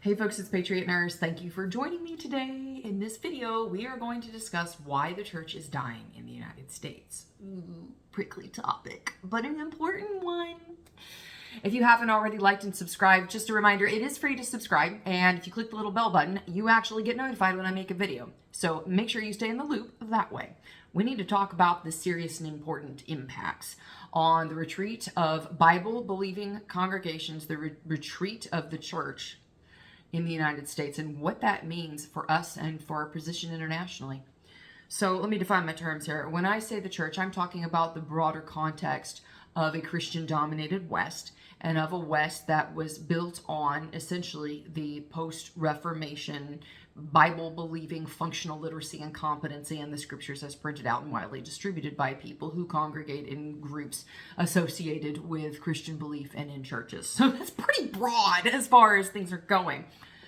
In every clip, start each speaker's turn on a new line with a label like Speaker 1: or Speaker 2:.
Speaker 1: Hey folks, it's Patriot Nurse. Thank you for joining me today. In this video, we are going to discuss why the church is dying in the United States. Prickly topic, but an important one. If you haven't already liked and subscribed, just a reminder, it is free to subscribe. And if you click the little bell button, you actually get notified when I make a video. So make sure you stay in the loop that way. We need to talk about the serious and important impacts on the retreat of Bible-believing congregations, the retreat of the church in the United States, and what that means for us and for our position internationally. So let me define my terms here. When I say the church, I'm talking about the broader context of a Christian-dominated West, and of a West that was built on essentially the post-Reformation Bible-believing functional literacy and competency in the scriptures as printed out and widely distributed by people who congregate in groups associated with Christian belief and in churches. So that's pretty broad as far as things are going.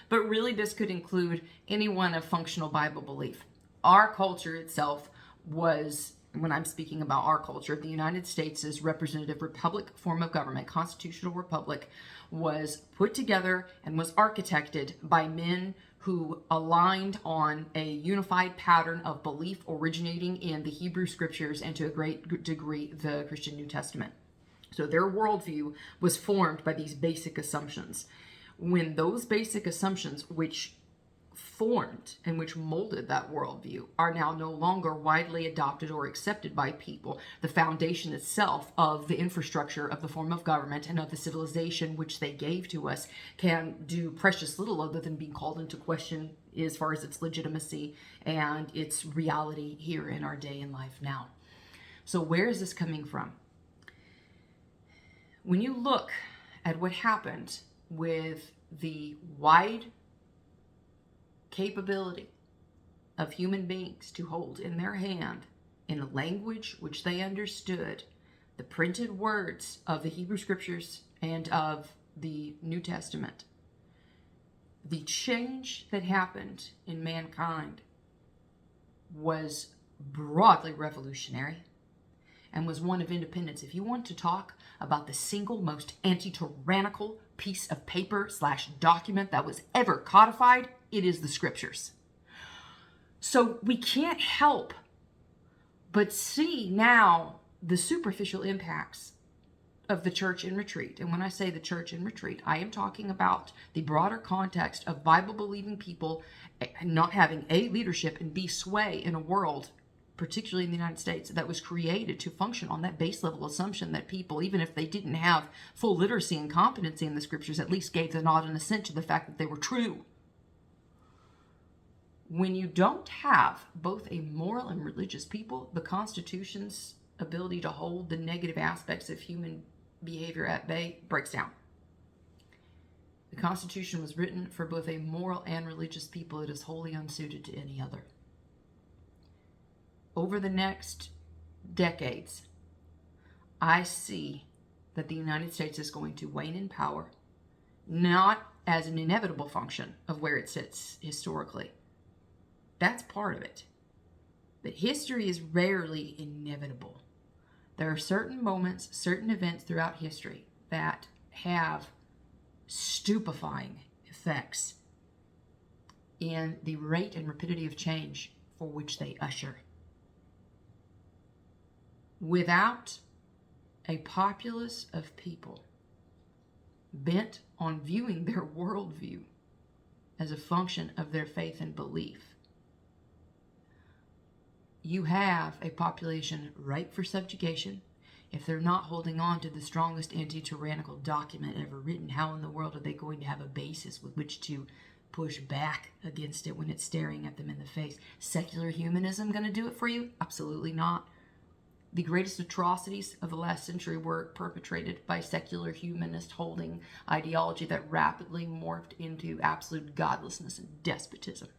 Speaker 1: But really this could include anyone of functional Bible belief. Our culture itself was, when I'm speaking about our culture, the United States' representative republic form of government, constitutional republic, was put together and was architected by men who aligned on a unified pattern of belief originating in the Hebrew scriptures and to a great degree the Christian New Testament. So their worldview was formed by these basic assumptions. When those basic assumptions, which formed and which molded that worldview, are now no longer widely adopted or accepted by people, the foundation itself of the infrastructure of the form of government and of the civilization which they gave to us can do precious little other than being called into question as far as its legitimacy and its reality here in our day and life now. So where is this coming from? When you look at what happened with the wide capability of human beings to hold in their hand, in a language which they understood, the printed words of the Hebrew scriptures and of the New Testament, the change that happened in mankind was broadly revolutionary and was one of independence. If you want to talk about the single most anti-tyrannical piece of paper / document that was ever codified, it is the scriptures. So we can't help but see now the superficial impacts of the church in retreat. And when I say the church in retreat, I am talking about the broader context of Bible-believing people not having A, leadership, and B, sway in a world, particularly in the United States, that was created to function on that base level assumption that people, even if they didn't have full literacy and competency in the scriptures, at least gave the nod and assent to the fact that they were true. When you don't have both a moral and religious people, the Constitution's ability to hold the negative aspects of human behavior at bay breaks down. The Constitution was written for both a moral and religious people. It is wholly unsuited to any other. Over the next decades, I see that the United States is going to wane in power, not as an inevitable function of where it sits historically. That's part of it. But history is rarely inevitable. There are certain moments, certain events throughout history that have stupefying effects in the rate and rapidity of change for which they usher. Without a populace of people bent on viewing their worldview as a function of their faith and belief, you have a population ripe for subjugation. If they're not holding on to the strongest anti-tyrannical document ever written, how in the world are they going to have a basis with which to push back against it when it's staring at them in the face? Secular humanism going to do it for you? Absolutely not. The greatest atrocities of the last century were perpetrated by secular humanist holding ideology that rapidly morphed into absolute godlessness and despotism.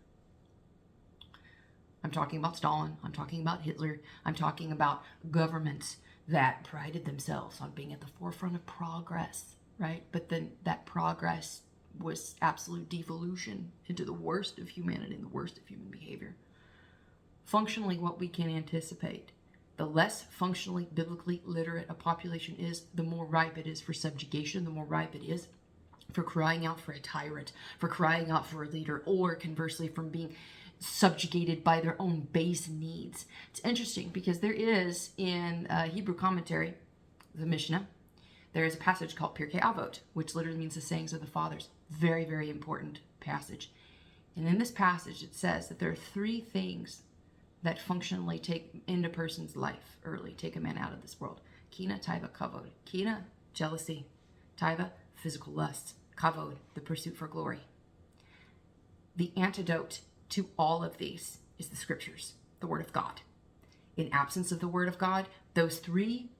Speaker 1: I'm talking about Stalin. I'm talking about Hitler. I'm talking about governments that prided themselves on being at the forefront of progress, right? But then that progress was absolute devolution into the worst of humanity and the worst of human behavior. Functionally, what we can anticipate, the less functionally, biblically literate a population is, the more ripe it is for subjugation, the more ripe it is for crying out for a tyrant, for crying out for a leader, or conversely from being subjugated by their own base needs. It's interesting because there is in Hebrew commentary, the Mishnah, there is a passage called Pirkei Avot, which literally means the sayings of the fathers. Very, very important passage. And in this passage, it says that there are three things that functionally end a person's life early, take a man out of this world. Kina, taiva, kavod. Kina, jealousy. Taiva, physical lust. Kavod, the pursuit for glory. The antidote to all of these is the scriptures, the word of God. In absence of the word of God, those three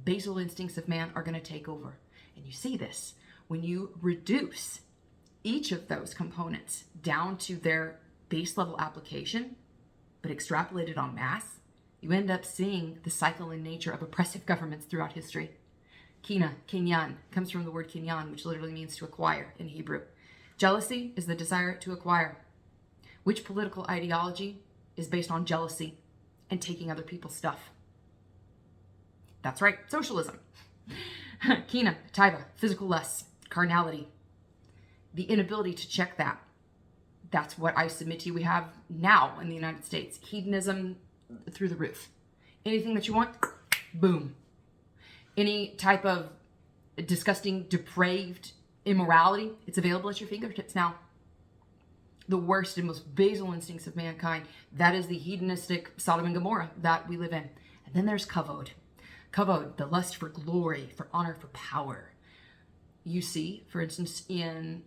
Speaker 1: basal instincts of man are going to take over. And you see this when you reduce each of those components down to their base level application, but extrapolate it en masse, you end up seeing the cycle and nature of oppressive governments throughout history. Kina, kinyan, comes from the word kinyan, which literally means to acquire in Hebrew. Jealousy is the desire to acquire. Which political ideology is based on jealousy and taking other people's stuff? That's right, socialism. Kina, taiva, physical lust, carnality. The inability to check that. That's what I submit to you we have now in the United States. Hedonism through the roof. Anything that you want, boom. Any type of disgusting, depraved immorality, it's available at your fingertips now. The worst and most basal instincts of mankind, that is the hedonistic Sodom and Gomorrah that we live in. And then there's kavod. Kavod, the lust for glory, for honor, for power. You see, for instance, in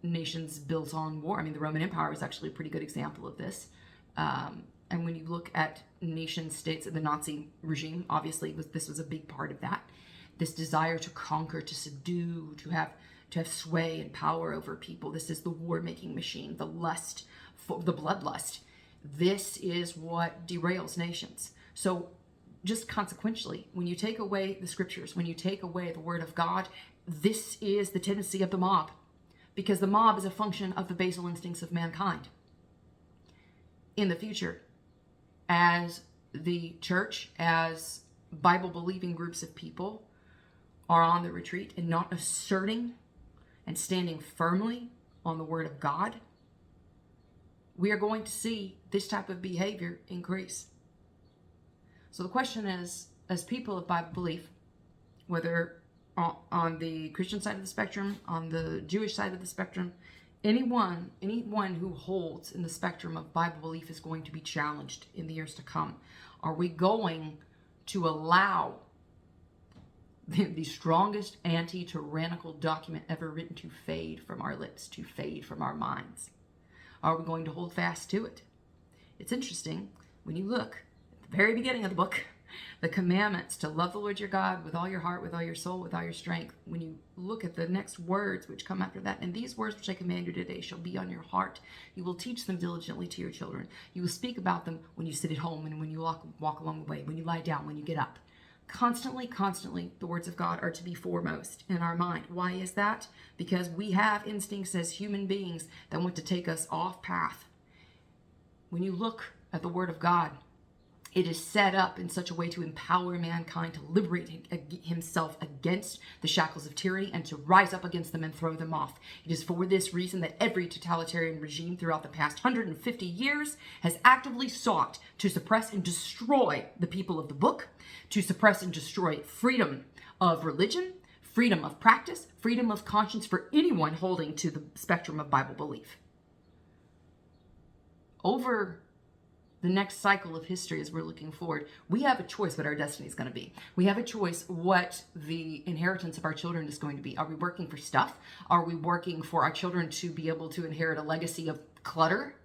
Speaker 1: nations built on war. I mean, the Roman Empire is actually a pretty good example of this. And when you look at nation states, the Nazi regime, obviously, this was a big part of that. This desire to conquer, to subdue, to have sway and power over people. This is the war-making machine, the lust, the bloodlust. This is what derails nations. So just consequentially, when you take away the scriptures, when you take away the word of God, this is the tendency of the mob, because the mob is a function of the basal instincts of mankind. In the future, as the church, as Bible-believing groups of people are on the retreat and not asserting and standing firmly on the word of God, we are going to see this type of behavior increase. So the question is, as people of Bible belief, whether on the Christian side of the spectrum, on the Jewish side of the spectrum, anyone who holds in the spectrum of Bible belief is going to be challenged in the years to come. Are we going to allow the strongest anti-tyrannical document ever written to fade from our lips, to fade from our minds? Are we going to hold fast to it? It's interesting, when you look at the very beginning of the book, the commandments to love the Lord your God with all your heart, with all your soul, with all your strength. When you look at the next words which come after that, and these words which I command you today shall be on your heart. You will teach them diligently to your children. You will speak about them when you sit at home and when you walk along the way, when you lie down, when you get up. Constantly, the words of God are to be foremost in our mind. Why is that? Because we have instincts as human beings that want to take us off path. When you look at the word of God, it is set up in such a way to empower mankind to liberate himself against the shackles of tyranny and to rise up against them and throw them off. It is for this reason that every totalitarian regime throughout the past 150 years has actively sought to suppress and destroy the people of the book, to suppress and destroy freedom of religion, freedom of practice, freedom of conscience for anyone holding to the spectrum of Bible belief. Over the next cycle of history, as we're looking forward, we have a choice what our destiny is going to be. We have a choice what the inheritance of our children is going to be. Are we working for stuff? Are we working for our children to be able to inherit a legacy of clutter?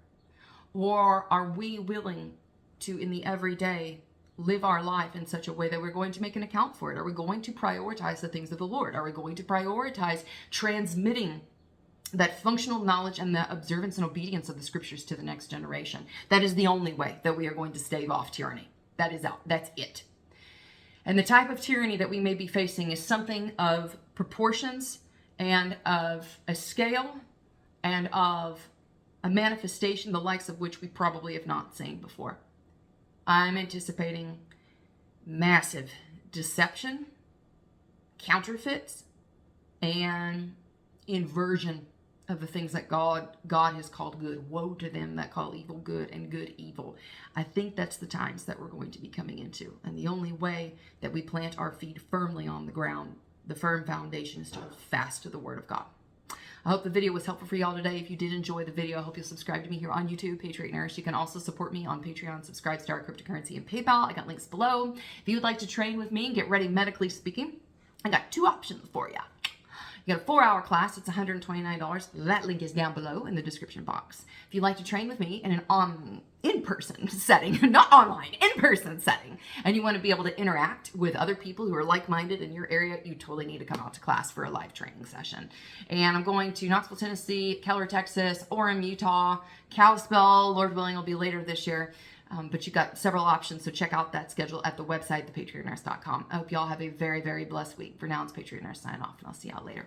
Speaker 1: Or are we willing to, in the everyday, live our life in such a way that we're going to make an account for it? Are we going to prioritize the things of the Lord? Are we going to prioritize transmitting that functional knowledge and the observance and obedience of the scriptures to the next generation? That is the only way that we are going to stave off tyranny. That's it. And the type of tyranny that we may be facing is something of proportions and of a scale and of a manifestation, the likes of which we probably have not seen before. I'm anticipating massive deception, counterfeits, and inversion of the things that God has called good. Woe to them that call evil good and good evil. I think that's the times that we're going to be coming into. And the only way that we plant our feet firmly on the ground, the firm foundation, is to hold fast to the word of God. I hope the video was helpful for y'all today. If you did enjoy the video, I hope you'll subscribe to me here on YouTube, Patriot Nurse. You can also support me on Patreon, Subscribe Star, Cryptocurrency, and PayPal. I got links below. If you would like to train with me and get ready medically speaking, I got 2 options for you. You got a 4-hour class. It's $129. That link is down below in the description box. If you'd like to train with me in an in-person setting, not online, in-person setting, and you want to be able to interact with other people who are like-minded in your area, you totally need to come out to class for a live training session. And I'm going to Knoxville, Tennessee, Keller, Texas, Orem, Utah, Kalispell, Lord willing, will be later this year. But you've got several options, so check out that schedule at the website, thepatriotnurse.com. I hope y'all have a very, very blessed week. For now, it's Patriot Nurse signing off, and I'll see y'all later.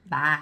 Speaker 1: Bye.